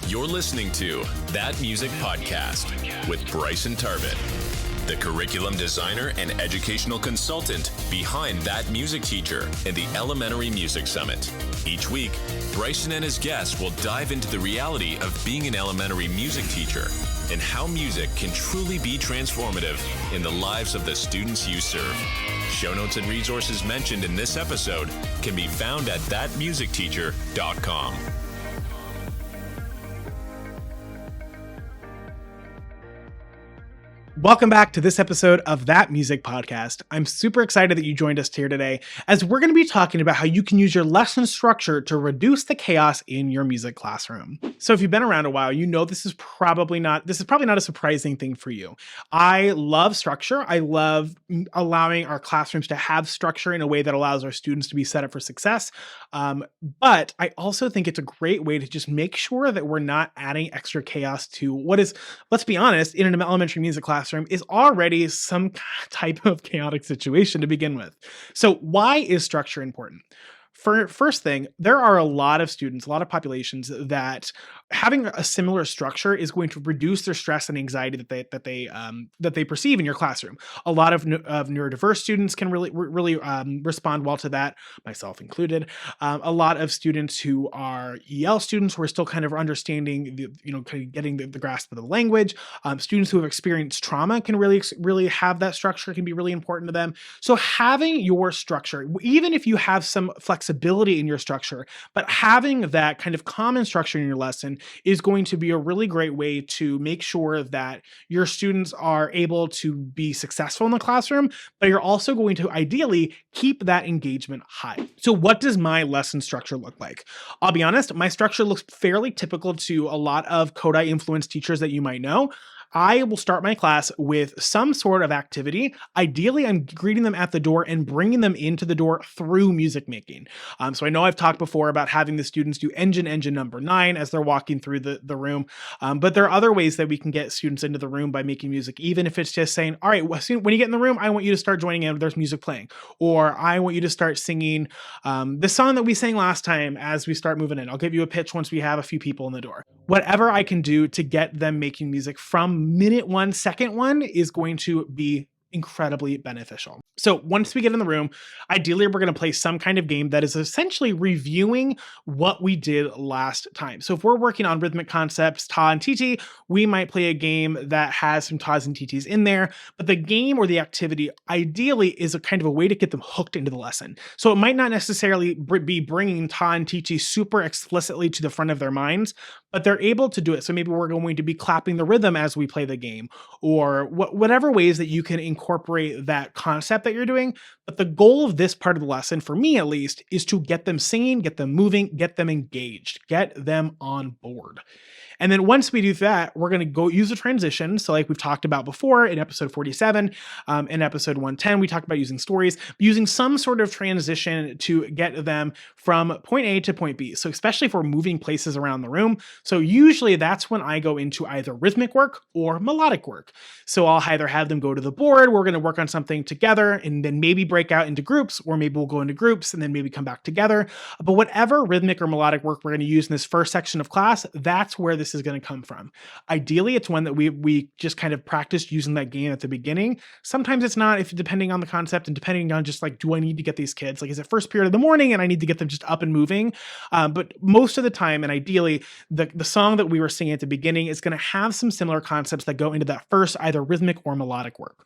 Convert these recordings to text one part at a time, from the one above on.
You're listening to That Music Podcast with Bryson Tarbett, the curriculum designer and educational consultant behind That Music Teacher and the Elementary Music Summit. Each week, Bryson and his guests will dive into the reality of being an elementary music teacher and how music can truly be transformative in the lives of the students you serve. Show notes and resources mentioned in this episode can be found at thatmusicteacher.com. Welcome back to this episode of That Music Podcast. I'm super excited that you joined us here today as we're going to be talking about how you can use your lesson structure to reduce the chaos in your music classroom. So if you've been around a while, you know this is probably not a surprising thing for you. I love structure. I love allowing our classrooms to have structure in a way that allows our students to be set up for success. But I also think it's a great way to just make sure that we're not adding extra chaos to what is, let's be honest, in an elementary music classroom is already some type of chaotic situation to begin with. So why is structure important? First thing, there are a lot of students, a lot of populations that having a similar structure is going to reduce their stress and anxiety that they perceive in your classroom. A lot of neurodiverse students can really respond well to that, myself included. A lot of students who are EL students who are still kind of understanding, kind of getting the grasp of the language. Students who have experienced trauma can really have that structure, can be really important to them. So having your structure, even if you have some flexibility in your structure, but having that kind of common structure in your lesson is going to be a really great way to make sure that your students are able to be successful in the classroom, but you're also going to ideally keep that engagement high. So what does my lesson structure look like? I'll be honest, my structure looks fairly typical to a lot of Kodai influenced teachers that you might know. I will start my class with some sort of activity. Ideally, I'm greeting them at the door and bringing them into the door through music making. So I know I've talked before about having the students do engine number 9 as they're walking through the room. But there are other ways that we can get students into the room by making music, even if it's just saying, all right, when you get in the room, I want you to start joining in. There's music playing. Or I want you to start singing the song that we sang last time as we start moving in. I'll give you a pitch once we have a few people in the door. Whatever I can do to get them making music from minute 1, second 1 is going to be incredibly beneficial. So once we get in the room, ideally we're going to play some kind of game that is essentially reviewing what we did last time. So if we're working on rhythmic concepts, ta and titi, we might play a game that has some tas and titis in there, but the game or the activity ideally is a kind of a way to get them hooked into the lesson. So it might not necessarily be bringing ta and titi super explicitly to the front of their minds, but they're able to do it. So maybe we're going to be clapping the rhythm as we play the game, or whatever ways that you can incorporate that concept that you're doing. But the goal of this part of the lesson, for me at least, is to get them singing, get them moving, get them engaged, get them on board. And then once we do that, we're going to go use a transition. So like we've talked about before in episode 47, in episode 110, we talked about using stories, using some sort of transition to get them from point A to point B. So especially if we're moving places around the room. So usually that's when I go into either rhythmic work or melodic work. So I'll either have them go to the board, we're going to work on something together, and then maybe break out into groups, or maybe we'll go into groups and then maybe come back together. But whatever rhythmic or melodic work we're going to use in this first section of class, that's where this is going to come from. Ideally, it's one that we just kind of practiced using that game at the beginning. Sometimes it's not, if depending on the concept and depending on just like, do I need to get these kids? Like, is it first period of the morning and I need to get them just up and moving? But most of the time, and ideally, the song that we were singing at the beginning is going to have some similar concepts that go into that first either rhythmic or melodic work.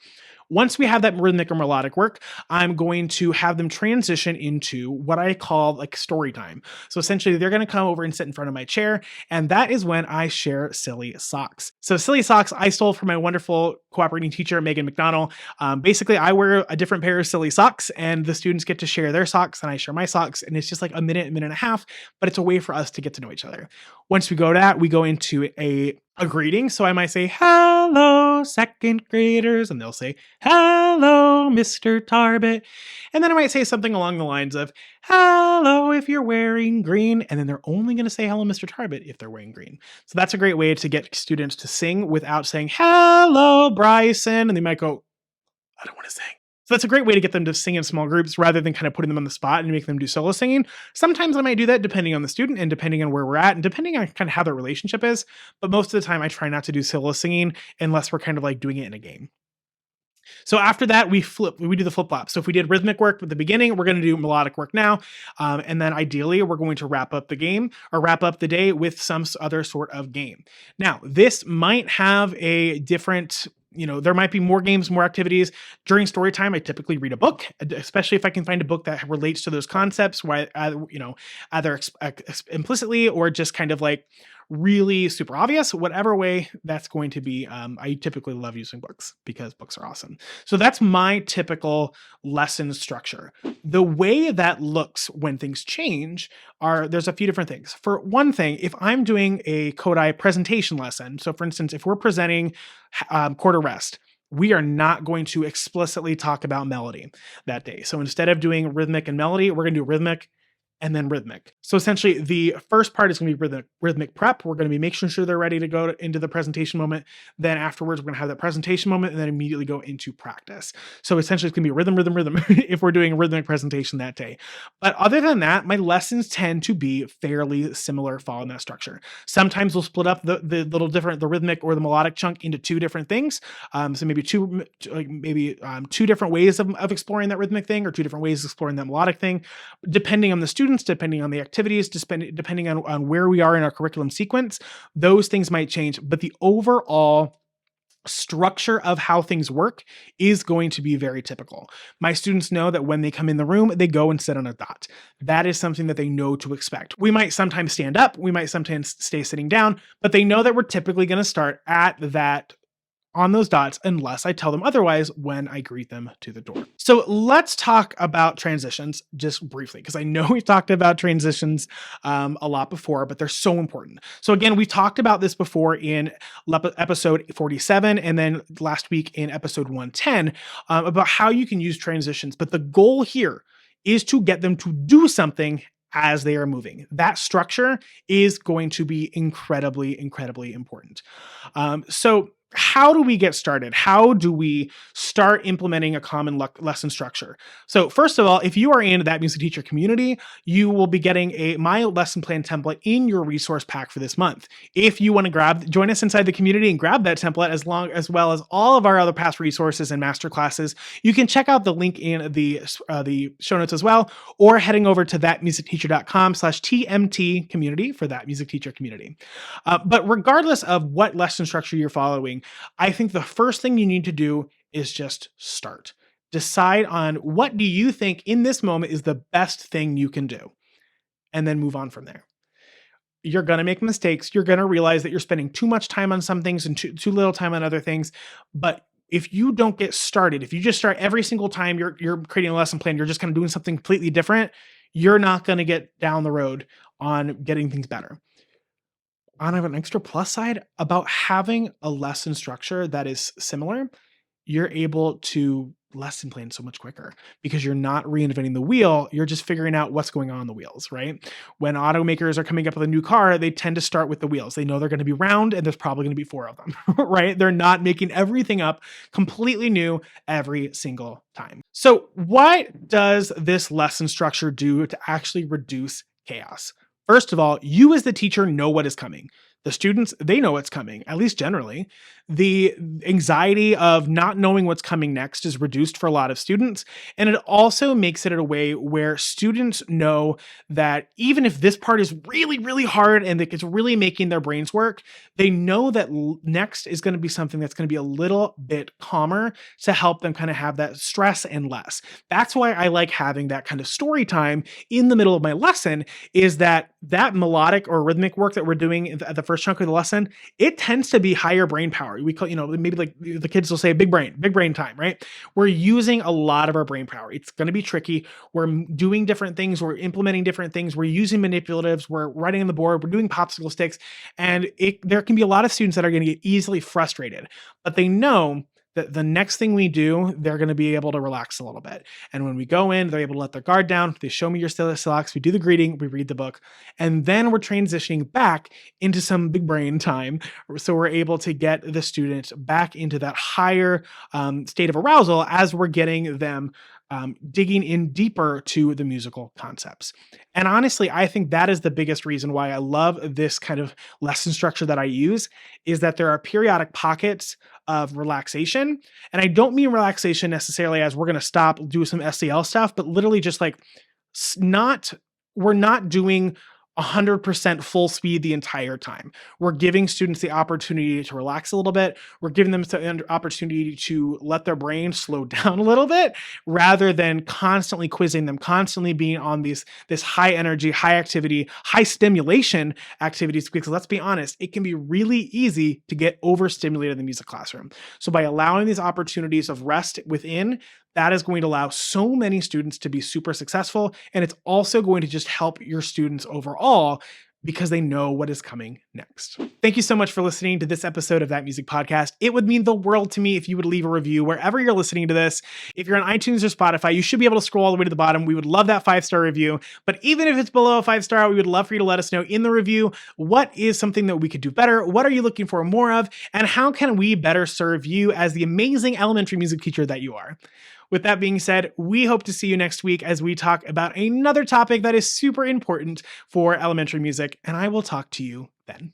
Once we have that rhythmic or melodic work, I'm going to have them transition into what I call like story time. So essentially they're going to come over and sit in front of my chair. And that is when I share silly socks. So silly socks I stole from my wonderful cooperating teacher, Megan McDonnell. Basically I wear a different pair of silly socks and the students get to share their socks and I share my socks. And it's just like a minute and a half, but it's a way for us to get to know each other. Once we go to that, we go into a greeting. So I might say, hello, second graders. And they'll say, hello, Mr. Tarbett. And then I might say something along the lines of, hello, if you're wearing green. And then they're only going to say, hello, Mr. Tarbett, if they're wearing green. So that's a great way to get students to sing without saying, hello, Bryson. And they might go, I don't want to sing. So that's a great way to get them to sing in small groups rather than kind of putting them on the spot and make them do solo singing. Sometimes I might do that depending on the student and depending on where we're at and depending on kind of how their relationship is. But most of the time I try not to do solo singing unless we're kind of like doing it in a game. So after that, we do the flip flop. So if we did rhythmic work at the beginning, we're going to do melodic work now. And then ideally, we're going to wrap up the game or wrap up the day with some other sort of game. Now, this might have a different, there might be more games, more activities. During story time, I typically read a book, especially if I can find a book that relates to those concepts, either implicitly or just kind of like really super obvious, whatever way that's going to be. I typically love using books because books are awesome. So that's my typical lesson structure. The way that looks when things change there's a few different things. For one thing, if I'm doing a Kodai presentation lesson, so for instance, if we're presenting quarter rest, we are not going to explicitly talk about melody that day. So instead of doing rhythmic and melody, we're going to do rhythmic and then rhythmic. So essentially the first part is going to be rhythmic prep. We're going to be making sure they're ready to go into the presentation moment. Then afterwards, we're going to have that presentation moment and then immediately go into practice. So essentially it's going to be rhythm, rhythm, rhythm if we're doing a rhythmic presentation that day. But other than that, my lessons tend to be fairly similar following that structure. Sometimes we'll split up the rhythmic or the melodic chunk into two different things. So maybe two different ways of exploring that rhythmic thing or two different ways of exploring that melodic thing, depending on the students, depending on the activities, depending on where we are in our curriculum sequence. Those things might change, but the overall structure of how things work is going to be very typical. My students know that when they come in the room, they go and sit on a dot. That is something that they know to expect. We might sometimes stand up, we might sometimes stay sitting down, but they know that we're typically going to start at that on those dots unless I tell them otherwise when I greet them to the door. So let's talk about transitions just briefly, because I know we've talked about transitions a lot before, but they're so important. So again, we talked about this before in episode 47 and then last week in episode 110 about how you can use transitions. But the goal here is to get them to do something as they are moving. That structure is going to be incredibly, incredibly important. So how do we get started? How do we start implementing a common lesson structure? So first of all, if you are in that music teacher community, you will be getting my lesson plan template in your resource pack for this month. If you want to join us inside the community and grab that template as well as all of our other past resources and masterclasses, you can check out the link in the show notes as well, or heading over to thatmusicteacher.com/TMT community for that music teacher community. But regardless of what lesson structure you're following, I think the first thing you need to do is just start. Decide on what do you think in this moment is the best thing you can do, and then move on from there. You're going to make mistakes. You're going to realize that you're spending too much time on some things and too little time on other things. But if you don't get started, if you just start every single time you're creating a lesson plan, you're just kind of doing something completely different, you're not going to get down the road on getting things better. On an extra plus side about having a lesson structure that is similar, you're able to lesson plan so much quicker because you're not reinventing the wheel. You're just figuring out what's going on the wheels, right? When automakers are coming up with a new car, they tend to start with the wheels. They know they're going to be round and there's probably going to be 4 of them, right? They're not making everything up completely new every single time. So what does this lesson structure do to actually reduce chaos? First of all, you as the teacher know what is coming. The students, they know what's coming, at least generally. The anxiety of not knowing what's coming next is reduced for a lot of students. And it also makes it in a way where students know that even if this part is really, really hard and it's really making their brains work, they know that next is going to be something that's going to be a little bit calmer to help them kind of have that stress and less. That's why I like having that kind of story time in the middle of my lesson, is that melodic or rhythmic work that we're doing at the first chunk of the lesson, it tends to be higher brain power. We call, maybe like the kids will say big brain time, right? We're using a lot of our brain power. It's going to be tricky. We're doing different things. We're implementing different things. We're using manipulatives. We're writing on the board. We're doing popsicle sticks. And there can be a lot of students that are going to get easily frustrated, but they know the next thing we do, they're going to be able to relax a little bit. And when we go in, they're able to let their guard down. They show me your selects. We do the greeting. We read the book. And then we're transitioning back into some big brain time. So we're able to get the student back into that higher state of arousal as we're getting them digging in deeper to the musical concepts. And honestly, I think that is the biggest reason why I love this kind of lesson structure that I use, is that there are periodic pockets of relaxation. And I don't mean relaxation necessarily as we're going to stop, do some SEL stuff, but literally just like we're not doing 100% full speed the entire time. We're giving students the opportunity to relax a little bit. We're giving them the opportunity to let their brain slow down a little bit rather than constantly quizzing them, constantly being on this high energy, high activity, high stimulation activities. Because let's be honest, it can be really easy to get overstimulated in the music classroom. So by allowing these opportunities of rest within, that is going to allow so many students to be super successful. And it's also going to just help your students overall because they know what is coming next. Thank you so much for listening to this episode of That Music Podcast. It would mean the world to me if you would leave a review wherever you're listening to this. If you're on iTunes or Spotify, you should be able to scroll all the way to the bottom. We would love that 5-star review. But even if it's below a 5-star, we would love for you to let us know in the review, what is something that we could do better? What are you looking for more of? And how can we better serve you as the amazing elementary music teacher that you are? With that being said, we hope to see you next week as we talk about another topic that is super important for elementary music, and I will talk to you then.